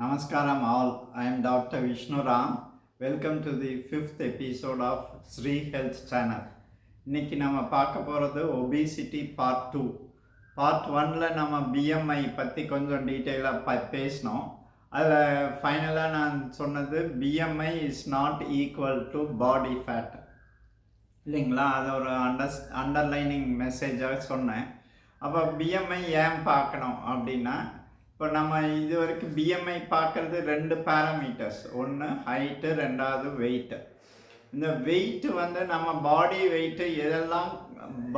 Namaskaram all. I am Dr. Vishnu Ram. Welcome to the 5th episode of Sri Health Channel. இன்னைக்கு நம்ம பார்க்க போகிறது obesity part 2. Part 1ல நம்ம BMI பற்றி கொஞ்சம் டீட்டெயிலாக பேசினோம். அதில் ஃபைனலாக நான் சொன்னது BMI is not equal to body fat இல்லைங்களா? அது ஒரு அண்டர்லைனிங் மெசேஜாக சொன்னேன். அப்போ பிஎம்ஐ ஏன் பார்க்கணும் அப்படின்னா, இப்போ நம்ம இது வரைக்கும் பிஎம்ஐ பார்க்குறது 2 பேராமீட்டர்ஸ், ஒன்று ஹைட்டு, ரெண்டாவது வெயிட்டு. இந்த வெயிட்டு நம்ம பாடி வெயிட்டு எதெல்லாம்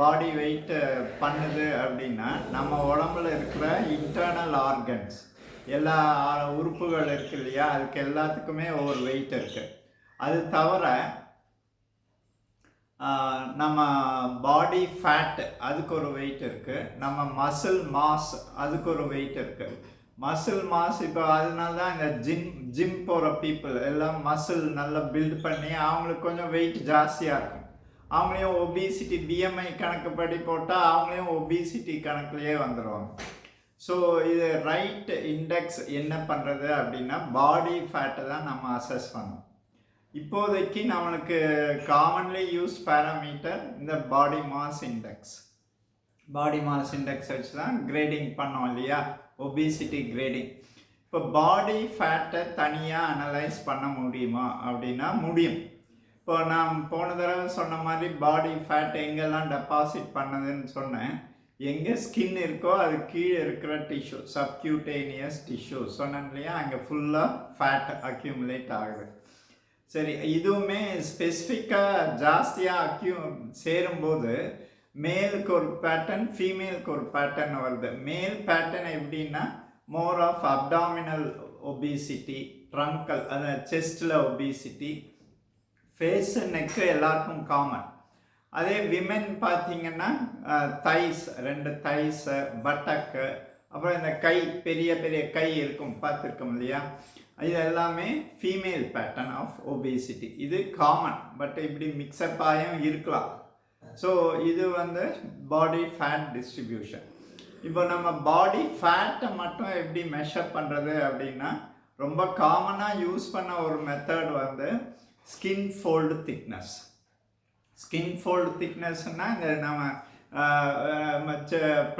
பாடி வெயிட்டு பண்ணுது அப்படின்னா, நம்ம உடம்புல இருக்கிற இன்டர்னல் ஆர்கன்ஸ் எல்லா உறுப்புகள் இருக்குது இல்லையா, அதுக்கு எல்லாத்துக்குமே ஒரு வெயிட் இருக்குது. அது தவிர நம்ம பாடி ஃபேட் அதுக்கு ஒரு வெயிட் இருக்குது, நம்ம மசில் மாஸ் அதுக்கு ஒரு வெயிட் இருக்குது. மசில் மாஸ் இப்போ அதனால தான் இந்த ஜிம் போகிற பீப்புள் எல்லாம் மசில் நல்லா பில்ட் பண்ணி அவங்களுக்கு கொஞ்சம் வெயிட் ஜாஸ்தியாக இருக்கும். அவங்களையும் ஒபிசிட்டி பிஎம்ஐ கணக்குப்படி போட்டால் அவங்களையும் ஒபிசிட்டி கணக்குலேயே வந்துடுவாங்க. ஸோ இது ரைட் இண்டெக்ஸ் என்ன பண்ணுறது அப்படின்னா, பாடி ஃபேட்டை தான் நம்ம அசஸ் பண்ணணும். இப்போதைக்கு நம்மளுக்கு காமன்லி யூஸ் பேராமீட்டர் இந்த body mass index. Body mass index வச்சு தான் கிரேடிங் பண்ணோம் இல்லையா, ஒபிசிட்டி கிரேடிங். இப்போ பாடி ஃபேட்டை தனியாக அனலைஸ் பண்ண முடியுமா அப்படின்னா முடியும். இப்போ நான் போன தடவை சொன்ன மாதிரி பாடி ஃபேட் எங்கெல்லாம் டெபாசிட் பண்ணுதுன்னு சொன்னேன். எங்கே ஸ்கின் இருக்கோ அது கீழே இருக்கிற டிஷ்யூ, சப்கியூட்டேனியஸ் டிஷ்யூ சொன்னேன் இல்லையா, அங்கே ஃபுல்லாக ஃபேட் அக்யூமுலேட் ஆகுது. சரி, இதுவுமே ஸ்பெசிஃபிக்காக ஜாஸ்தியாக சேரும்போது மேலுக்கு ஒரு பேட்டர்ன், ஃபீமேலுக்கு ஒரு பேட்டர்ன் வருது. மேல் பேட்டர்ன் எப்படின்னா மோர் ஆஃப் அப்டாமினல் ஒபிசிட்டி, ட்ரங்கல் அது செஸ்டில் ஒபிசிட்டி, ஃபேஸு நெக்கு எல்லாருக்கும் காமன். அதே விமென் பார்த்தீங்கன்னா தைஸ், 2 தைஸு, பட்டக்கு, அப்புறம் இந்த கை, பெரிய பெரிய கை இருக்கும் பார்த்துருக்கோம் இல்லையா, இது எல்லாமே ஃபீமேல் பேட்டர்ன் ஆஃப் ஒபிசிட்டி. இது காமன், பட் இப்படி மிக்சப் ஆகியும் இருக்கலாம். ஸோ இது பாடி ஃபேட் டிஸ்ட்ரிபியூஷன். இப்போ நம்ம பாடி ஃபேட்டை மட்டும் எப்படி மெஷர் பண்ணுறது அப்படின்னா, ரொம்ப காமனாக யூஸ் பண்ண ஒரு method skin fold thickness. Skin fold திக்னஸ்னால் இந்த நம்ம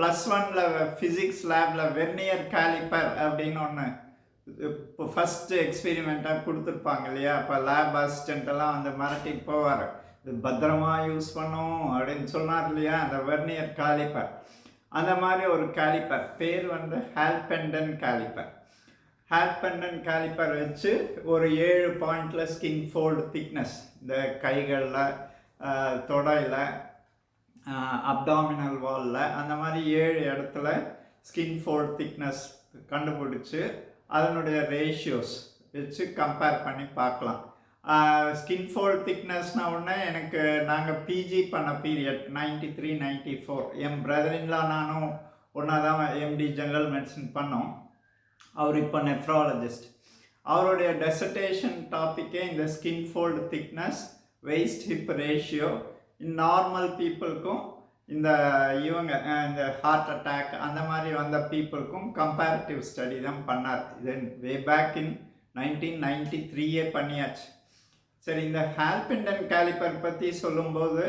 +1ல் ஃபிசிக்ஸ் லேபில் வெர்னியர் கேலிப்பர் அப்படின்னு ஒன்று இப்போ ஃபஸ்ட்டு எக்ஸ்பெரிமெண்ட்டாக கொடுத்துருப்பாங்க இல்லையா. இப்போ லேப் அசிஸ்டண்ட்டெல்லாம் மிரட்டிட்டு போவார், இது பத்திரமா யூஸ் பண்ணோம் அப்படின்னு சொன்னார் இல்லையா, அந்த வெர்னியர் கேலிப்பர். அந்த மாதிரி ஒரு கேலிப்பர் பேர் ஹால்பெண்டன் கேலிப்பர். ஹால்பெண்டன் கேலிப்பர் வச்சு ஒரு 7 பாயிண்டில் ஸ்கின் ஃபோல்டு திக்னஸ், இந்த கைகளில், தொடையில், அப்டாமினல் வாலில், அந்த மாதிரி 7 இடத்துல ஸ்கின் ஃபோல்டு திக்னஸ் கண்டுபிடிச்சி அதனுடைய ரேஷியோஸ் வச்சு கம்பேர் பண்ணி பார்க்கலாம். ஸ்கின் ஃபோல்ட் திக்னஸ்னால் ஒன்று எனக்கு நாங்கள் பிஜி பண்ண பீரியட் 93-94 என் பிரதரின்லா நானும் ஒன்றா தான் எம்டி ஜெனரல் மெடிசன் பண்ணோம். அவர் இப்போ நெஃப்ராலஜிஸ்ட். அவருடைய டெசர்டேஷன் டாப்பிக்கே இந்த skin fold thickness, waist hip ratio. Normal பீப்புளுக்கும் இந்த ஹார்ட் அட்டாக் அந்த மாதிரி வந்த பீப்புளுக்கும் கம்பேரிட்டிவ் ஸ்டடி தான் பண்ணார். தென் வே பேக் இன் 1993 பண்ணியாச்சு. சரி, இந்த ஹால்பெண்டன் கேலிப்பர் பற்றி சொல்லும்போது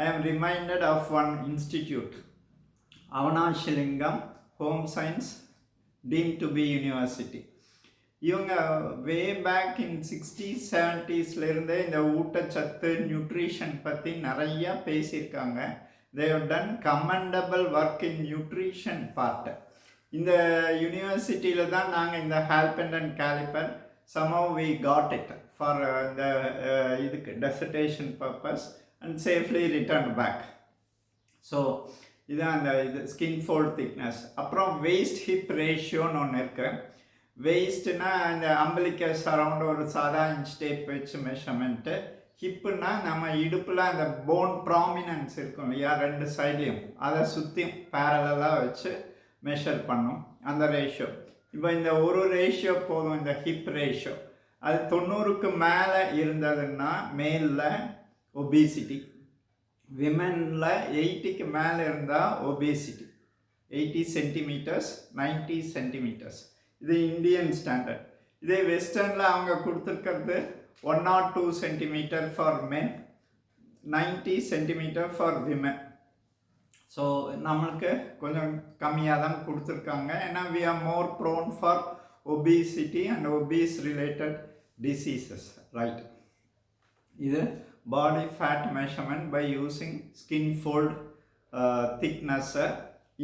I am reminded of one institute, Avinashilingam home science deemed to be university. இவங்க வே பேக் இன் 60s 70sலேருந்தே இந்த ஊட்டச்சத்து நியூட்ரிஷன் பற்றி நிறையா பேசியிருக்காங்க. they have done commendable work in nutrition part. இந்த யூனிவர்சிட்டியில் தான் நாங்கள் இந்த ஹால்பெண்டன் calliper somehow we got it for the இதுக்கு dissertation purpose and safely returned back. So இதுதான் இது ஸ்கின் ஃபோல்ட் திக்னஸ். அப்புறம் வெயிஸ்ட் ஹிப் ரேஷியோன்னு ஒன்று இருக்குது. வெயிஸ்ட்னா இந்த அம்பலிக்கஸ் அரௌண்ட் ஒரு சாதா இன்ச் டேப் வச்சு மெஷர்மெண்ட்டு. ஹிப்புன்னா நம்ம இடுப்பில் அந்த போன் ப்ராமினன்ஸ் இருக்கும் இல்லையா, 2 சைட்லேயும், அதை சுற்றியும் பேரலாக வச்சு மெஷர் பண்ணும் அந்த ரேஷியோ. இப்போ இந்த ஒரு ரேஷியோ போதும், இந்த ஹிப் ரேஷியோ. அது 90க்கு மேலே இருந்ததுன்னா மேலில் ஒபிசிட்டி, விமெனில் 80க்கு மேலே இருந்தால் ஒபேசிட்டி. 80 சென்டிமீட்டர்ஸ் 90 சென்டிமீட்டர்ஸ் இது இந்தியன் ஸ்டாண்டர்ட். இதே வெஸ்டர்னில் அவங்க கொடுத்துருக்கிறது 102 centimetre for men, 90 centimetre for women. So நம்மளுக்கு கொஞ்சம் கம்மியாக தான் கொடுத்துருக்காங்க. ஏன்னா we are more prone for obesity and obese related diseases, right? இது body fat measurement by using skin fold thickness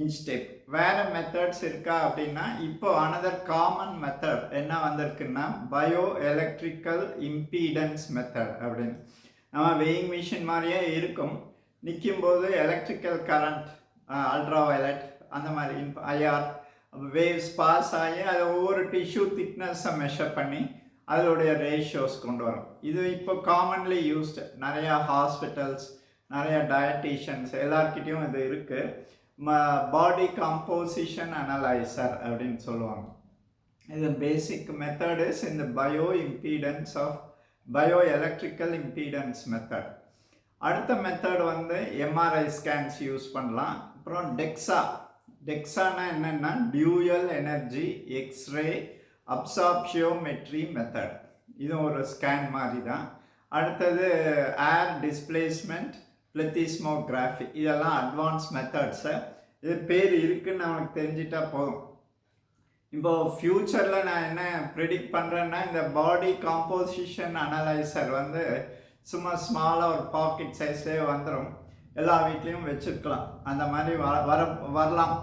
inch tape. வேறு மெத்தட்ஸ் இருக்கா அப்படின்னா, இப்போ another common method என்ன வந்திருக்குன்னா பயோ எலக்ட்ரிக்கல் இம்பீடன்ஸ் மெத்தட் அப்படின்னு. நம்ம வெயிங் மிஷின் மாதிரியே இருக்கும், நிற்கும்போது எலக்ட்ரிக்கல் கரண்ட், அல்ட்ரா வயலட் அந்த மாதிரி ஐஆர் வேவ்ஸ் பாஸ் ஆகி அதை ஒவ்வொரு டிஷ்யூ திக்னஸை மெஷர் பண்ணி அதோடைய ரேஷியோஸ் கொண்டு வரும். இது இப்போ காமன்லி யூஸ்டு, நிறையா ஹாஸ்பிட்டல்ஸ், நிறையா டயட்டீஷியன்ஸ் எல்லார்கிட்டையும் இது இருக்குது. பாடி காம்போசிஷன் அனலைசர் அப்படின்னு சொல்லுவாங்க. இது பேசிக் மெத்தட் இஸ் இந்த bio impedance of bio electrical impedance method. அடுத்த மெத்தட் வந்து எம்ஆர்ஐ ஸ்கேன்ஸ் யூஸ் பண்ணலாம். அப்புறம் டெக்ஸானா என்னென்னா dual energy x ray absorptiometry method. இது ஒரு ஸ்கேன் மாதிரி தான். அடுத்தது ஏர் டிஸ்பிளேஸ்மெண்ட் பிளத்திஸ்மோகிராஃபி. இதெல்லாம் அட்வான்ஸ் மெத்தட்ஸு. இது பேர் இருக்குதுன்னு நமக்கு தெரிஞ்சிட்டா போதும். இப்போது ஃப்யூச்சரில் நான் என்ன ப்ரெடிக்ட் பண்ணுறேன்னா, இந்த பாடி காம்போசிஷன் அனலைசர் வந்து சும்மா ஸ்மாலாக ஒரு பாக்கெட் சைஸே வந்துடும், எல்லா வீட்லேயும் வச்சுருக்கலாம். அந்த மாதிரி வரலாம்.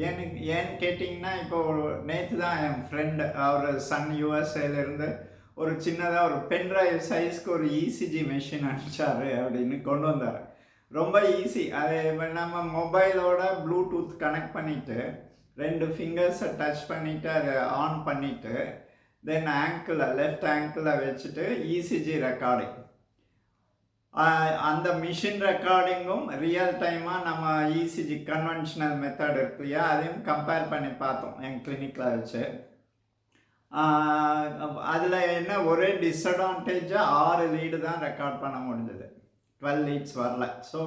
ஏன்னு கேட்டிங்கன்னா, இப்போ நேற்று தான் என் ஃப்ரெண்டு அவர் சன் யூஎஸ்ஏலேருந்து ஒரு சின்னதாக ஒரு பென்ட்ரைவ் சைஸ்க்கு ஒரு இசிஜி மிஷின் அனுப்பிச்சார் அப்படின்னு கொண்டு வந்தார். ரொம்ப ஈஸி. அது நம்ம மொபைலோட ப்ளூடூத் கனெக்ட் பண்ணிவிட்டு 2 ஃபிங்கர்ஸை டச் பண்ணிவிட்டு அதை ஆன் பண்ணிவிட்டு தென் லெஃப்ட் ஆங்கிளில் வச்சுட்டு இசிஜி ரெக்கார்டிங், அந்த மிஷின் ரெக்கார்டிங்கும் ரியல் டைமாக நம்ம இசிஜி கன்வென்ஷனல் மெத்தட் இருக்கு இல்லையா, அதையும் கம்பேர் பண்ணி பார்த்தோம் என் கிளினிக்கில் வச்சு. அதில் என்ன ஒரே டிஸ்அட்வான்டேஜாக 6 லீடு தான் ரெக்கார்ட் பண்ண முடிஞ்சது, 12 லீட்ஸ் வரல. ஸோ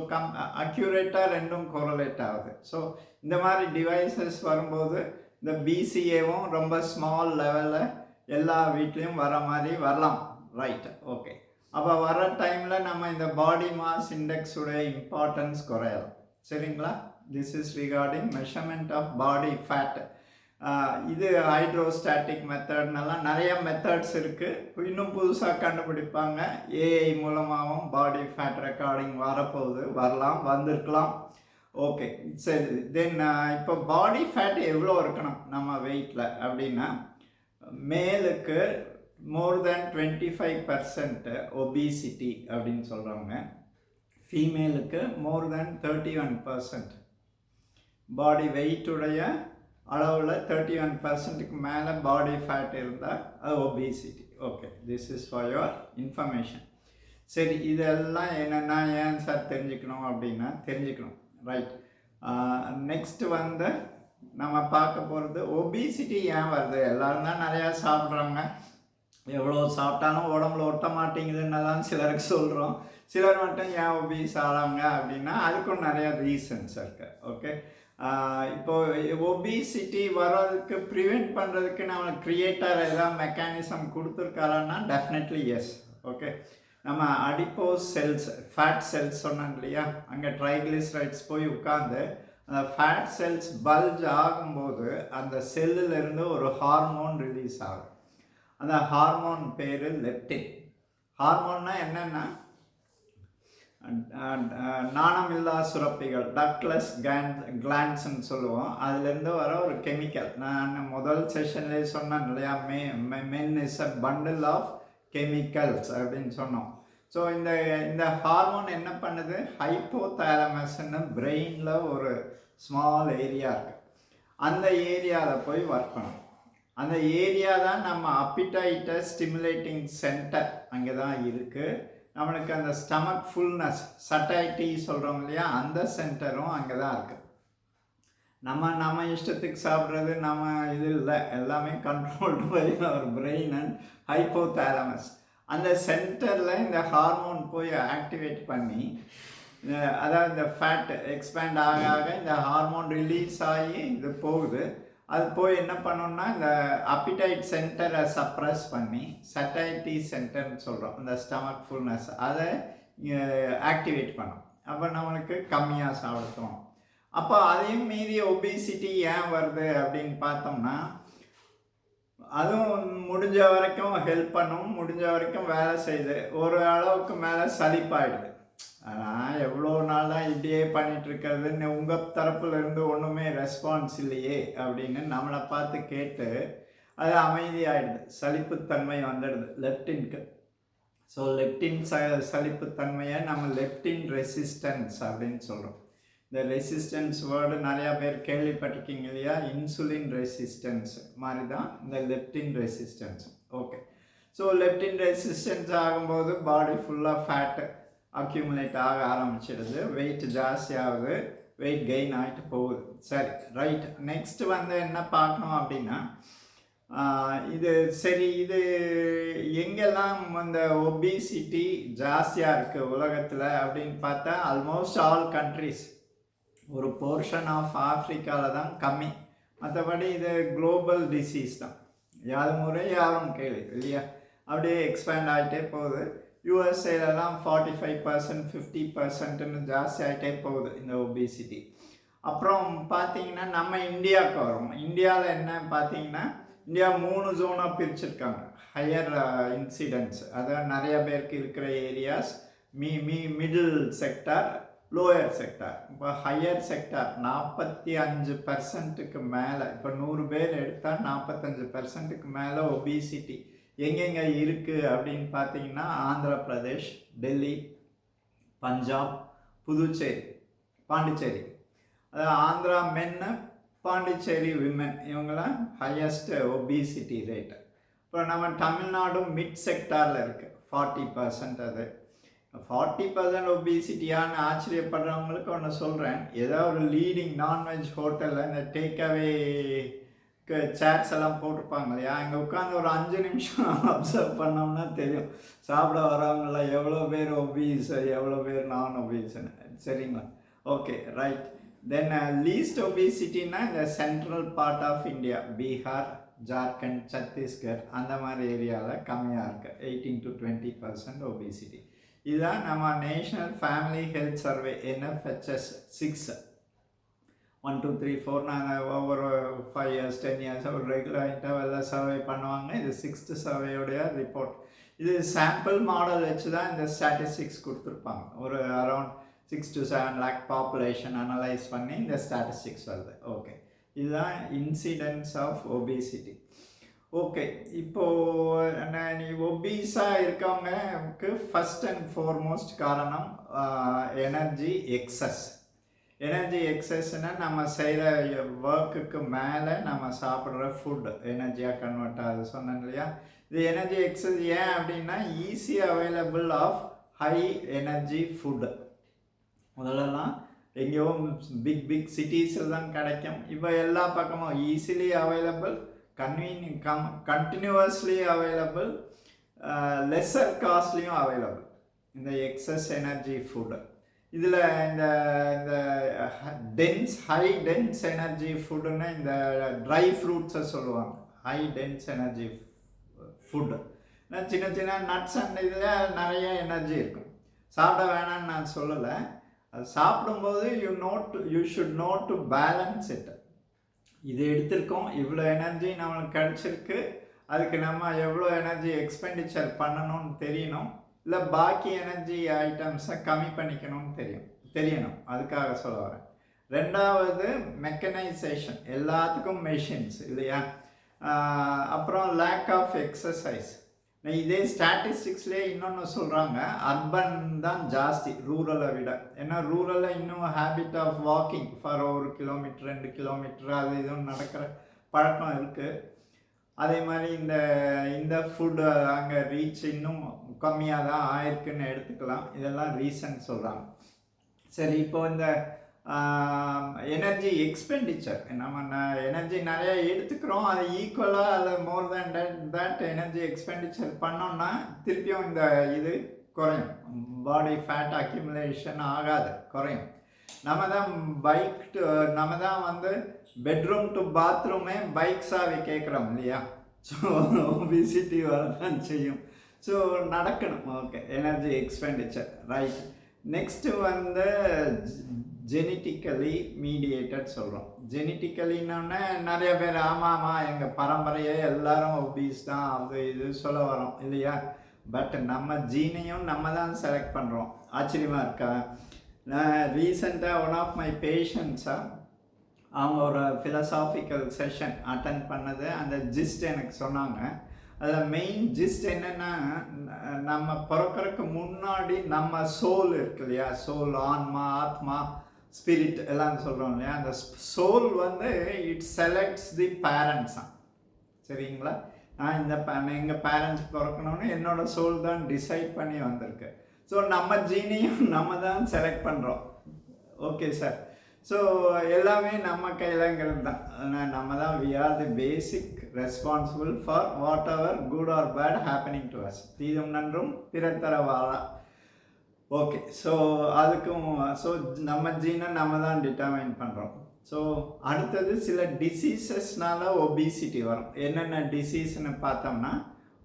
அக்யூரேட்டாக ரெண்டும் கோரலேட் ஆகுது. ஸோ இந்த மாதிரி டிவைசஸ் வரும்போது இந்த பிசிஏவும் ரொம்ப ஸ்மால் லெவலில் எல்லா வீட்லேயும் வர மாதிரி வரலாம், ரைட்? ஓகே. அப்போ வர டைமில் நம்ம இந்த பாடி மாஸ் இண்டெக்ஸுடைய இம்பார்ட்டன்ஸ் குறையலாம், சரிங்களா? This is recording measurement of body fat. இது ஹைட்ரோஸ்டாட்டிக் மெத்தட்னெல்லாம் நிறைய மெத்தட்ஸ் இருக்குது. இன்னும் புதுசாக கண்டுபிடிப்பாங்க. ஏஐ மூலமாகவும் பாடி ஃபேட் ரெக்கார்டிங் வரப்போகுது, வரலாம், வந்திருக்கலாம். ஓகே, சரி. தென் இப்போ பாடி ஃபேட் எவ்வளோ இருக்கணும் நம்ம வெயிட்டில் அப்படின்னா, மேலுக்கு more than 25% obesity அப்படின்னு சொல்கிறவங்க, ஃபீமேலுக்கு more than 31%. பாடி வெயிட்டுடைய அளவில் 31%க்கு மேலே பாடி ஃபேட் இருந்தால் அது obesity. Okay, this is for your information. சரி, இதெல்லாம் என்னென்னா ஏன் சார் தெரிஞ்சுக்கணும் அப்படின்னா தெரிஞ்சுக்கணும், ரைட்? நெக்ஸ்ட்டு வந்து நம்ம பார்க்க போகிறது ஒபிசிட்டி ஏன் வருது. எல்லோரும் தான் நிறையா சாப்பிட்றாங்க, எவ்வளோ சாப்பிட்டாலும் உடம்புல ஒட்ட மாட்டேங்குதுன்னெல்லாம் சிலருக்கு சொல்கிறோம். சிலர் மட்டும் ஏன் ஒபீஸ் ஆகிறாங்க அப்படின்னா அதுக்கும் நிறையா ரீசன்ஸ் இருக்குது. ஓகே, இப்போது ஒபிசிட்டி வர்றதுக்கு ப்ரிவெண்ட் பண்ணுறதுக்கு நம்ம கிரியேட்டர் ஏதாவது மெக்கானிசம் கொடுத்துருக்காரான்னா டெஃபினெட்லி எஸ். ஓகே, நம்ம அடிப்போஸ் செல்ஸ், ஃபேட் செல்ஸ் சொன்னாங்க இல்லையா, அங்கே ட்ரைக்ளிசரைட்ஸ் போய் உட்காந்து அந்த ஃபேட் செல்ஸ் பல்ஜ் ஆகும்போது அந்த செல்லுலேருந்து ஒரு ஹார்மோன் ரிலீஸ் ஆகும். அந்த ஹார்மோன் பேர் லெப்டின். ஹார்மோன்னா என்னென்னா நாணமில்லா சுரப்பிகள், டக்லஸ் கிளாண்ட்ஸ்ன்னு சொல்லுவோம். அதுலேருந்து வர ஒரு கெமிக்கல். நான் முதல் செஷன்லேயே சொன்னேன் இல்லையா, men is a bundle of chemicals அப்படின்னு சொன்னோம். ஸோ இந்த ஹார்மோன் என்ன பண்ணுது, ஹைப்போதாலமஸ்ன்னு பிரெயினில் ஒரு ஸ்மால் ஏரியா இருக்குது, அந்த ஏரியாவில் போய் ஒர்க் பண்ணும். அந்த ஏரியா தான் நம்ம அப்பிடைட்டை ஸ்டிமுலேட்டிங் சென்டர், அங்கே தான் இருக்குது. நம்மளுக்கு அந்த ஸ்டமக் ஃபுல்னஸ், சட்டைட்டி சொல்கிறோம் இல்லையா, அந்த சென்டரும் அங்கே தான் இருக்குது. நம்ம இஷ்டத்துக்கு சாப்பிட்றது நம்ம இது இல்லை, எல்லாமே controlled by our brain and hypothalamus. அந்த சென்டரில் இந்த ஹார்மோன் போய் ஆக்டிவேட் பண்ணி, அதாவது இந்த ஃபேட் எக்ஸ்பேண்ட் ஆக ஆக இந்த ஹார்மோன் ரிலீஸ் ஆகி இது போகுது. அது போய் என்ன பண்ணோம்னா இந்த அப்பிடைட் சென்டரை சப்ரஸ் பண்ணி சட்டைட்டி சென்டர்னு சொல்கிறோம், இந்த ஸ்டமக் ஃபுல்னஸ் அதை ஆக்டிவேட் பண்ணும். அப்போ நம்மளுக்கு கம்மியாக சாப்பிடுறோம். அப்போ அதையும் மீறி ஒபிசிட்டி ஏன் வருது அப்படின்னு பார்த்தோம்னா, அதுவும் முடிஞ்ச வரைக்கும் ஹெல்ப் பண்ணும், முடிஞ்ச வரைக்கும் வேலை செய்யுது, ஒரு அளவுக்கு மேலே சலிப்பாயிடுது. ஆனால் எவ்வளோ நாள் தான் இப்படியே பண்ணிகிட்ருக்கிறதுன்னு உங்கள் தரப்புல இருந்து ஒன்றுமே ரெஸ்பான்ஸ் இல்லையே அப்படின்னு நம்மளை பார்த்து கேட்டு அது அமைதியாகிடுது, சலிப்புத்தன்மை வந்துடுது லெப்டின்க்கு. ஸோ லெப்டின் சலிப்புத்தன்மையை நம்ம லெப்டின் ரெசிஸ்டன்ஸ் அப்படின்னு சொல்கிறோம். இந்த ரெசிஸ்டன்ஸ் வேர்டு நிறையா பேர் கேள்விப்பட்டிருக்கீங்க இல்லையா, இன்சுலின் ரெசிஸ்டன்ஸ் மாதிரி தான் இந்த leptin resistance. Okay, so leptin resistance ஆகும்போது பாடி ஃபுல்லாக ஃபேட்டு அக்யூமுலேட் ஆக ஆரம்பிச்சிடுது, வெயிட் ஜாஸ்தியாகுது, வெயிட் கெயின் ஆகிட்டு போகுது. சரி, ரைட். நெக்ஸ்ட் வந்து என்ன பார்க்கணும் அப்படின்னா, இது சரி, இது எங்கெல்லாம் இந்த ஒபிசிட்டி ஜாஸ்தியாக இருக்குது உலகத்தில் அப்படின்னு பார்த்தா ஆல்மோஸ்ட் ஆல் கண்ட்ரிஸ், ஒரு போர்ஷன் ஆஃப் ஆஃப்ரிக்காவில் தான் கம்மி, மற்றபடி இது குளோபல் டிசீஸ் தான், யார் முறை யாரும் கேள்வி இல்லையா, அப்படியே எக்ஸ்பேண்ட் ஆகிட்டே போகுது. யூஎஸ்ஏலலாம் 45%, 50%ன்னு ஜாஸ்தி ஆகிட்டே போகுது இந்த ஒபிசிட்டி. அப்புறம் பார்த்தீங்கன்னா நம்ம இந்தியாவுக்கு வரும். இந்தியாவில் என்ன பார்த்தீங்கன்னா, இந்தியா 3 ஜோனாக பிரிச்சிருக்காங்க. ஹையர் இன்சிடென்ட்ஸ், அதாவது நிறைய பேருக்கு இருக்கிற areas, middle sector, lower sector. இப்போ ஹையர் செக்டார் 45%க்கு மேலே, இப்போ 100 பேர் எடுத்தால் 45%க்கு மேலே ஒபிசிட்டி எங்கெங்கே இருக்குது அப்படின்னு பார்த்தீங்கன்னா, ஆந்திர பிரதேஷ், டெல்லி, பஞ்சாப், புதுச்சேரி, பாண்டிச்சேரி. அதாவது ஆந்திரா மென்னு, பாண்டிச்சேரி விமென், இவங்களாம் ஹையஸ்ட் ஒபிசிட்டி ரேட்டு. இப்போ நம்ம தமிழ்நாடும் மிட் செக்டாரில் இருக்குது, 40%. அது 40% ஒபிசிட்டியான்னு ஆச்சரியப்படுறவங்களுக்கு ஒன்று சொல்கிறேன். ஏதோ ஒரு லீடிங் நான்வெஜ் ஹோட்டலில் இந்த டேக்அவே சேர்ஸ் எல்லாம் போட்டிருப்பாங்க இல்லையா, அங்கே உட்காந்து ஒரு 5 நிமிஷம் அப்சர்வ் பண்ணோம்னா தெரியும் சாப்பிட வரவங்களாம் எவ்வளோ பேர் ஒபீஸ், எவ்வளோ பேர் நான் ஒபீஸ்ன்னு. சரிங்களா? Okay, right. தென் லீஸ்ட் ஒபிசிட்டின்னா இந்த central part of India, Bihar, Jharkhand, Chhattisgarh அந்த மாதிரி ஏரியாவில் கம்மியாக இருக்குது, 18 to 20% ஒபிசிட்டி. இதுதான் நம்ம national family health survey NFHS 6 1 2 3 4 நாங்கள் ஒவ்வொரு 5 years 10 years ஒரு ரெகுலர் இன்டர்வெல்ல சர்வே பண்ணுவாங்க. இது 6th சர்வேயோடைய ரிப்போர்ட். இது சாம்பிள் மாடல் வச்சு தான் இந்த ஸ்டாட்டிஸ்டிக்ஸ் கொடுத்துருப்பாங்க. ஒரு around 6 to 7 lakh population analyse பண்ணி இந்த ஸ்டாட்டிஸ்டிக்ஸ் வருது. ஓகே, இதுதான் இன்சிடென்ட்ஸ் ஆஃப் ஒபிசிட்டி. ஓகே, இப்போது நீ ஒபீஸாக இருக்கவங்களுக்கு ஃபஸ்ட் அண்ட் ஃபார்மோஸ்ட் காரணம் எனர்ஜி எக்ஸஸ். எனர்ஜி எக்ஸஸ்னால் நம்ம செய்கிற ஒர்க்குக்கு மேலே நம்ம சாப்பிட்ற ஃபுட்டு எனர்ஜியாக கன்வெர்ட் ஆகுது சொன்னேன் இல்லையா. இது எனர்ஜி எக்ஸஸ் ஏன் அப்படின்னா, easy available of high energy food. முதல்லலாம் எங்கேயோ பிக் சிட்டிஸில் தான் கிடைக்கும். இப்போ எல்லா பக்கமும் easily available, continuously available, lesser காஸ்ட்லியும் அவைலபிள் இந்த எக்ஸஸ் எனர்ஜி ஃபுட்டு. இதில் இந்த இந்த ஹை டென்ஸ் எனர்ஜி ஃபுட்டுன்னு இந்த ட்ரை ஃப்ரூட்ஸை சொல்லுவாங்க, ஹை டென்ஸ் எனர்ஜி ஃபுட்டு. சின்ன சின்ன நட்ஸ் அண்ட் இதில் நிறைய எனர்ஜி இருக்கும். சாப்பிட வேணான்னு நான் சொல்லலை, அது சாப்பிடும்போது you should know to balance it. இது எடுத்திருக்கோம், இவ்வளோ எனர்ஜி நம்மளுக்கு கிடச்சிருக்கு, அதுக்கு நம்ம எவ்வளோ எனர்ஜி எக்ஸ்பெண்டிச்சர் பண்ணணும்னு தெரியணும், இல்லை பாக்கி எனர்ஜி ஐட்டம்ஸை கம்மி பண்ணிக்கணும்னு தெரியணும். அதுக்காக சொல்ல வரேன். ரெண்டாவது மெக்கனைசேஷன், எல்லாத்துக்கும் மெஷின்ஸ் இல்லையா. அப்புறம் லேக் ஆஃப் எக்ஸசைஸ். இதே ஸ்டாட்டிஸ்டிக்ஸ்லேயே இன்னொன்று சொல்கிறாங்க, அர்பன் தான் ஜாஸ்தி ரூரலை விட. ஏன்னா ரூரலில் இன்னும் habit of walking for 1 kilometre 2 kilometre அது இதுவும் நடக்கிற பழக்கம் இருக்குது. அதே மாதிரி இந்த ஃபுட்டு அங்கே ரீச் இன்னும் கம்மியாக தான் ஆயிருக்குன்னு எடுத்துக்கலாம். இதெல்லாம் ரீசன் சொல்கிறாங்க. சரி, இப்போ இந்த எனர்ஜி எக்ஸ்பெண்டிச்சர், நம்ம எனர்ஜி நிறையா எடுத்துக்கிறோம், அது ஈக்குவலாக அதை மோர் தேன் தட் எனர்ஜி எக்ஸ்பெண்டிச்சர் பண்ணோன்னா திருப்பியும் இந்த இது குறையும், பாடி ஃபேட் அக்யூமுலேஷன் ஆகாது, குறையும். நம்ம தான் நம்ம தான் வந்து பெட்ரூம் டு பாத்ரூமே பைக் சாவி கேட்குறோம் இல்லையா? ஸோ ஒபிசிட்டி வரதான் செய்யும். ஸோ நடக்கணும். Okay, energy expenditure right. Next வந்து ஜெனட்டிக்கலி மீடியேட்டட் சொல்கிறோம். ஜெனட்டிக்கலின்னொன்னே நிறைய பேர் ஆமாம் எங்கள் பரம்பரையே எல்லாரும் ஒபீஸ் தான் அது இது சொல்ல வரோம் இல்லையா? பட் நம்ம ஜீனையும் நம்ம தான் செலக்ட் பண்ணுறோம். ஆச்சரியமாக இருக்கா? நான் ரீசெண்டாக ஒன் ஆஃப் மை பேஷண்ட்ஸாக அவங்க ஒரு ஃபிலசாபிக்கல் செஷன் அட்டன் பண்ணது, அந்த ஜிஸ்ட் எனக்கு சொன்னாங்க. அதில் மெயின் ஜிஸ்ட் என்னென்னா, நம்ம பிறக்கிறதுக்கு முன்னாடி நம்ம சோல் இருக்கு இல்லையா? சோல், ஆன்மா, ஆத்மா, ஸ்பிரிட் எல்லாம் சொல்கிறோம் இல்லையா? அந்த சோல் வந்து இட் செலக்ட்ஸ் தி பேரண்ட்ஸாக. சரிங்களா? நான் எங்கள் பேரண்ட்ஸ் பிறக்கணும்னு என்னோடய சோல் தான் டிசைட் பண்ணி வந்திருக்கு. ஸோ நம்ம ஜீனையும் நம்ம தான் செலக்ட் பண்ணுறோம். Okay sir. ஸோ எல்லாமே நம்ம கையிலங்கிறது தான். நம்ம தான் we are the basic responsible for whatever good or bad happening to us. தீதும் நன்றும் பிறத்தர வாரா. ஓகே, ஸோ அதுக்கும் ஸோ நம்ம ஜீனை நம்ம தான் டிட்டர்மைன் பண்ணுறோம். ஸோ அடுத்தது சில டிசீசஸ்னால ஒபிசிட்டி வரும். என்னென்ன டிசீஸ்ன்னு பார்த்தோம்னா,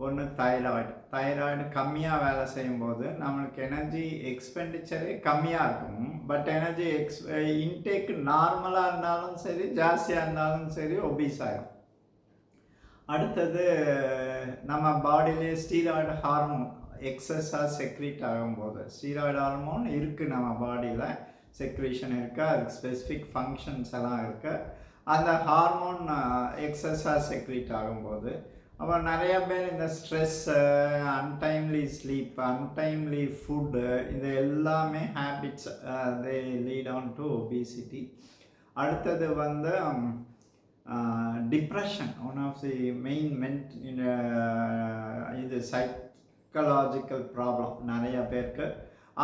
ஒன்று தைராய்டு கம்மியாக வேலை செய்யும்போது நம்மளுக்கு எனர்ஜி எக்ஸ்பெண்டிச்சரே கம்மியாக இருக்கும். பட் எனர்ஜி இன்டேக் நார்மலாக இருந்தாலும் சரி, ஜாஸ்தியாக இருந்தாலும் சரி ஒபீஸ் ஆகும். அடுத்தது நம்ம பாடியிலே ஸ்டீராய்டு ஹார்மோன் எக்ஸஸாக செக்ரீட் ஆகும்போது, ஸ்டீராய்டு ஹார்மோன் இருக்குது நம்ம பாடியில், செக்ரீஷன் இருக்குது, அதுக்கு ஸ்பெசிஃபிக் ஃபங்க்ஷன்ஸ் எல்லாம் இருக்குது. அந்த ஹார்மோன் எக்ஸஸாக செக்ரீட் ஆகும்போது, அப்புறம் நிறைய பேர் இந்த stress, untimely sleep, untimely food, இது எல்லாமே habits they lead on to obesity. அடுத்தது வந்து depression, one of the main இது சைக்கலாஜிக்கல் ப்ராப்ளம் நிறைய பேருக்கு.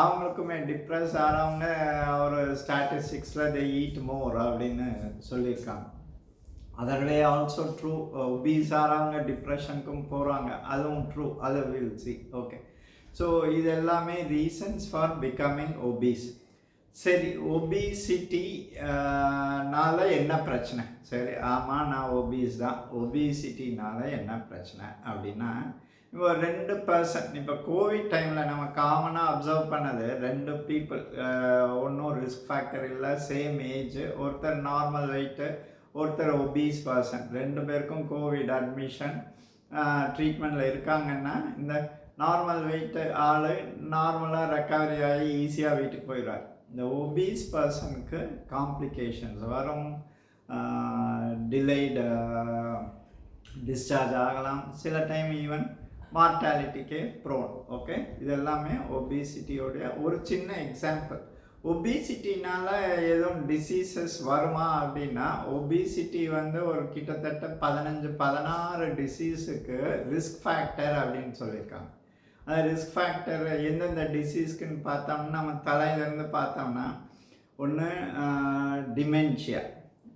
அவங்களுக்குமே டிப்ரெஸ் ஆகிறவங்க ஒரு ஸ்டாட்டிஸ்டிக்ஸில் தே ஈட் மோர் அப்படின்னு சொல்லியிருக்காங்க. அதே ஆல்சோ ட்ரூ. ஒபீஸ் ஆகிறவங்க டிப்ரெஷனுக்கும் போகிறாங்க, அதுவும் ட்ரூ. அதை வில் சி. ஓகே, ஸோ இது எல்லாமே ரீசன்ஸ் ஃபார் பிகமிங் ஒபீஸ். சரி, ஒபிசிட்டினால என்ன பிரச்சனை? சரி, ஆமாம் நான் ஒபீஸ் தான். ஒபிசிட்டினால என்ன பிரச்சனை அப்படின்னா, இப்போ 2%, இப்போ கோவிட் டைமில் நம்ம காமனாக அப்சர்வ் பண்ணது 2 பீப்புள், ஒன்றும் ரிஸ்க் ஃபேக்டர் இல்லை, சேம் ஏஜ், ஒருத்தர் நார்மல் வெயிட்டு, ஒருத்தர் ஒபீஸ் பர்சன், 2 பேருக்கும் கோவிட் அட்மிஷன் ட்ரீட்மெண்ட்டில் இருக்காங்கன்னா, இந்த நார்மல் வெயிட்டு ஆள் நார்மலாக ரெக்கவரி ஆகி ஈஸியாக வீட்டுக்கு போயிடுவார். இந்த ஒபீஸ் பர்சனுக்கு காம்ப்ளிகேஷன்ஸ் வரும், டிலேடு டிஸ்சார்ஜ் ஆகலாம், சில டைம் ஈவன் மார்டாலிட்டிக்கே ப்ரோன். ஓகே, இதெல்லாமே ஒபிசிட்டியோடைய ஒரு சின்ன எக்ஸாம்பிள். ஒபிசிட்டினால் எதுவும் டிசீசஸ் வருமா அப்படின்னா, ஒபிசிட்டி வந்து ஒரு கிட்டத்தட்ட 15-16 டிசீஸுக்கு ரிஸ்க் ஃபேக்டர் அப்படின்னு சொல்லியிருக்காங்க. அந்த ரிஸ்க் ஃபேக்டர் எந்தெந்த டிசீஸ்க்குன்னு பார்த்தோம்னா, நம்ம தலையிலேருந்து பார்த்தோம்னா, ஒன்று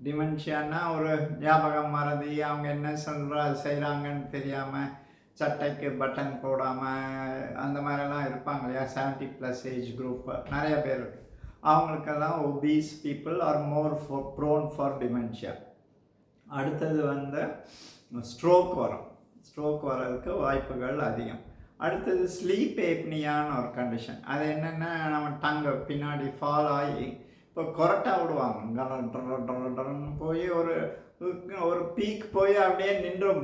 டிமென்ஷியான்னா ஒரு ஞாபகம் மறதி, அவங்க என்ன செய்கிறாங்கன்னு தெரியாமல், சட்டைக்கு பட்டன் போடாமல் அந்த மாதிரிலாம் இருப்பாங்க இல்லையா? 70+ ஏஜ் குரூப் நிறைய பேர் இருக்குது. அவங்களுக்கெல்லாம் obese people are more prone for dementia. அடுத்தது வந்து ஸ்ட்ரோக் வர்றதுக்கு வாய்ப்புகள் அதிகம். அடுத்தது ஸ்லீப் ஏப்னியான்னு ஒரு கண்டிஷன். அது என்னென்னா, நம்ம டங்கு பின்னாடி ஃபால் ஆகி இப்போ கொரட்டா விடுவாங்க, டரன்னு போய் ஒரு பீக் போய் அப்படியே நின்றும்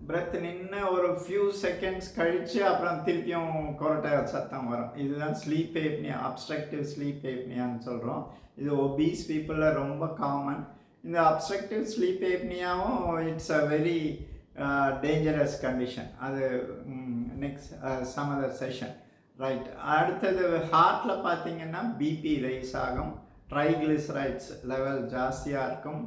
பிரெத் நின்று ஒரு ஃபியூ செகண்ட்ஸ் கழித்து அப்புறம் திருப்பியும் கொரட்டை சத்தம் வரும். இதுதான் ஸ்லீப் ஏப்னியா, அப்ஸ்ட்ரக்டிவ் ஸ்லீப் ஏப்னியான்னு சொல்கிறோம். இது ஒபீஸ் பீப்புளில் ரொம்ப காமன். இந்த அப்ஸ்ட்ரக்டிவ் ஸ்லீப் ஏப்னியாவும் it's a very dangerous condition. அது next some other session. Right. அடுத்தது ஹார்ட்டில் பார்த்தீங்கன்னா பிபி ரைஸ் ஆகும், ட்ரைக்ளிசரைட்ஸ் லெவல் ஜாஸ்தியாக இருக்கும்.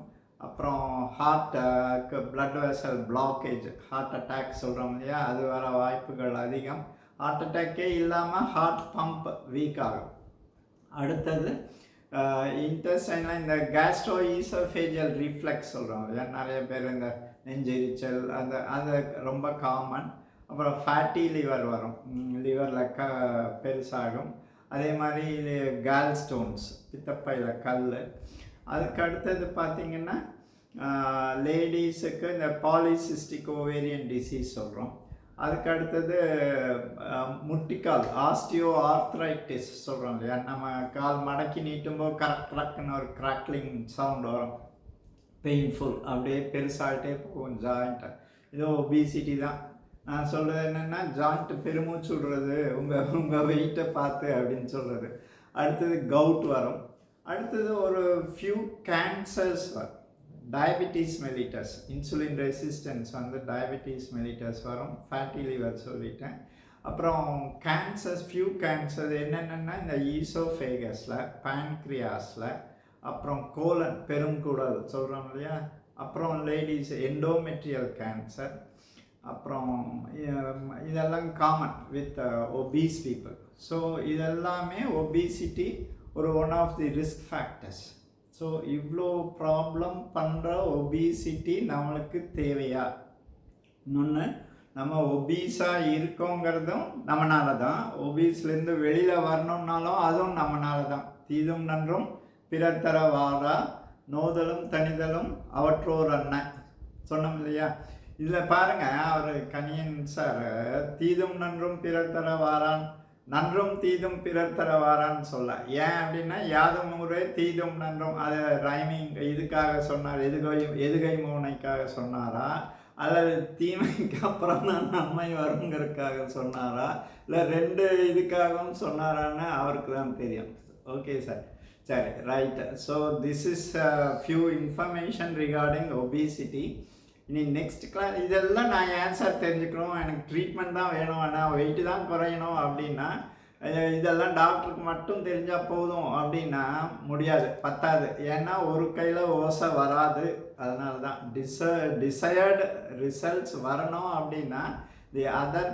அப்புறம் ஹார்ட்டுக்கு blood vessel blockage, heart attack சொல்கிறோம் இல்லையா, அது வர வாய்ப்புகள் அதிகம். ஹார்ட் அட்டாக்கே இல்லாமல் ஹார்ட் பம்ப் வீக் ஆகும். அடுத்தது இன்டெஸ்டைனில் இந்த கேஸ்ட்ரோ ஈசோஃபேஜியல் ரிஃப்ளெக்ஸ் சொல்கிறோம் இல்லையா, நிறைய பேர் இந்த நெஞ்செரிச்சல் அது ரொம்ப காமன். அப்புறம் ஃபேட்டி லிவர் வரும், லிவரில் பெருசாகும். அதே மாதிரி இது கால் ஸ்டோன்ஸ், பித்தப்பையில் கல். அதுக்கு அடுத்தது பார்த்திங்கன்னா லேடிஸுக்கு இந்த பாலிசிஸ்டிக் ஓவேரியன் டிசீஸ் சொல்கிறோம். அதுக்கு அடுத்தது முட்டிக்கால் ஆஸ்டியோ ஆர்த்ரைட்டிஸ் சொல்கிறோம் இல்லையா, நம்ம கால் மடக்கி நீட்டும்போது கரெக்டுன்னு ஒரு கிராக்லிங் சவுண்ட் வரும், பெயின்ஃபுல், அப்படியே பெருசாகிட்டே போகும் ஜாயிண்ட்டை. இது ஒபிசிட்டி தான். நான் சொல்கிறது என்னென்னா ஜாயிண்ட்டு பெருமூச்சு விடுறது உங்கள் வெயிட்டை பார்த்து அப்படின்னு சொல்கிறது. அடுத்தது கவுட் வரும். அடுத்தது ஒரு ஃபியூ கேன்சர்ஸ் வரும். டயபிட்டிஸ் மெலிட்டஸ், இன்சுலின் ரெசிஸ்டன்ஸ் வந்து டயபிட்டிஸ் மெலிட்டஸ் வரும். ஃபேட்டி லிவர் சொல்லிட்டேன். அப்புறம் கேன்சர்ஸ், ஃபியூ கேன்சர் என்னென்னா இந்த ஈசோஃபேகஸில், பேன்க்ரியாஸில், அப்புறம் கோலன் பெருங்குடல் சொல்கிறோம் இல்லையா, அப்புறம் லேடிஸ் எண்டோமெட்ரியல் கேன்சர். அப்புறம் இதெல்லாம் common with obese people. So இதெல்லாமே ஒபிசிட்டி ஒரு one of the risk factors. So இவ்வளோ ப்ராப்ளம் பண்ணுற ஒபிசிட்டி நம்மளுக்கு தேவையா? இன்னொன்று, நம்ம ஒபீஸாக இருக்கோங்கிறதும் நம்மளால தான். ஒபீஸ்லேருந்து வெளியில் வரணுன்னாலும் அதுவும் நம்மளால தான். தீதும் நன்றும் பிறர் தர வாரா, நோதலும் தனிதலும் அவற்றோர் அண்ணன் சொன்னோம் இல்லையா. இதில் பாருங்கள், அவர் கணியன் சார் தீதும் நன்றும் பிறர் தர வாரான், நன்றும் தீதும் பிறர் தர வாரான்னு சொல்ல. ஏன் அப்படின்னா யாதும் ஊரே தீதும் நன்றும், அதை ரைமிங் இதுக்காக சொன்னார், எதுகை மோனைக்காக சொன்னாரா, அல்லது தீமைக்கு அப்புறம் தான் நன்மை வருங்கிறதுக்காக சொன்னாரா, இல்லை ரெண்டு இதுக்காகவும் சொன்னாரான்னு அவருக்கு தான் தெரியும். ஓகே சார், சரி, right. So this is few information regarding obesity. இனி நெக்ஸ்ட் கிளாஸ் இதெல்லாம் நான் ஆன்சர் தெரிஞ்சுக்கணும், எனக்கு ட்ரீட்மெண்ட் தான் வேணும், ஆனால் வெயிட்டு தான் குறையணும் அப்படின்னா இதெல்லாம் டாக்டருக்கு மட்டும் தெரிஞ்சால் போதும் அப்படின்னா முடியாது, பத்தாது. ஏன்னா ஒரு கையில் ஓசை வராது. அதனால தான் டிசையர்டு ரிசல்ட்ஸ் வரணும் அப்படின்னா the other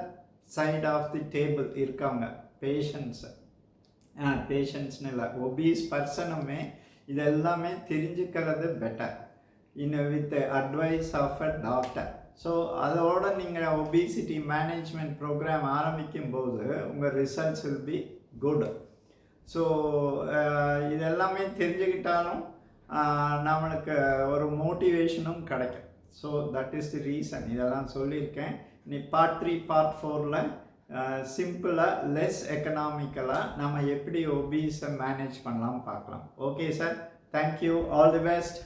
side of the table இருக்காங்க பேஷண்ட்ஸ்னு இல்லை, ஒபீஸ் பர்சனுமே இதெல்லாமே தெரிஞ்சுக்கிறது better with advice of a doctor. So அதோட நீங்கள் ஒபிசிட்டி மேனேஜ்மெண்ட் ப்ரோக்ராம் ஆரம்பிக்கும் போது உங்கள் results will be good. So இதெல்லாமே தெரிஞ்சுக்கிட்டாலும் நம்மளுக்கு ஒரு மோட்டிவேஷனும் கிடைக்கும். So that is the reason இதெல்லாம் சொல்லியிருக்கேன். நீ பார்ட் 3 பார்ட் 4ல் சிம்பிளாக லெஸ் எக்கனாமிக்கலாக நம்ம எப்படி ஒபீஸை மேனேஜ் பண்ணலாம் பார்க்கலாம். Okay sir, thank you, all the best.